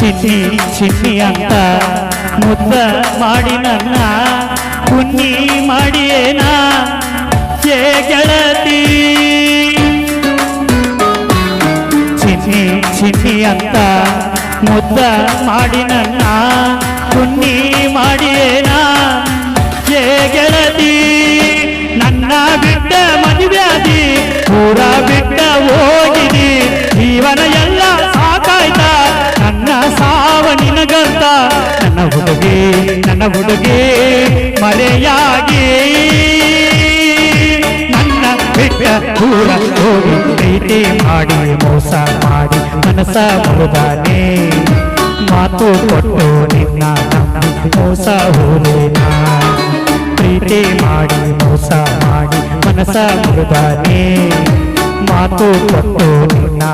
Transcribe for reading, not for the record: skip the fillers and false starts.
ಚಿನ್ನಿ ಚಿನ್ನಿ ಅಂತ ಮುದ್ದ ಮಾಡಿ ನನ್ನ ಕುನ್ನಿ ಮಾಡಿಯೇನ ಏ ಗೆಳತಿ. ಚಿನ್ನಿ ಚಿನ್ನಿ ಅಂತ ಮುದ್ದ ಮಾಡಿ ನನ್ನ ಕುನ್ನಿ ಮಾಡಿಯೇನ ಏ ಗೆಳತಿ. ನನ್ನ ಬಿಟ್ಟ ಮದುವೆಯಾದಿ ಊರ ಬಿಟ್ಟ ಹೋಗಿದಿ, ಜೀವನ ಎಲ್ಲ ಸಾಕಾಯ್ತ ನನ್ನ ಸಾವ ನಿನಗಂತ. ನನ್ನ ಹುಡುಗಿ ಮರೆಯಾಗಿ ನನ್ನ ಬಿಟ್ಟ ಊರ ಹೋಗಿ ಪ್ರೀತಿ ಮಾಡಿ ಮೋಸ ಮಾಡಿ ಮನಸ ಮುರಿದಾನೆ. ಮಾತು ಕೊಟ್ಟು ನಿನ್ನ ನಂಬಿ ಮೋಸ ಹೋಲೇನ. ಪ್ರೀತಿ ಮಾಡಿ ಮೋಸ ಮಾಡಿ ಮನಸ ಮುರಿದಾನೆ. ಮಾತು ಕೊಟ್ಟು ನಿನ್ನ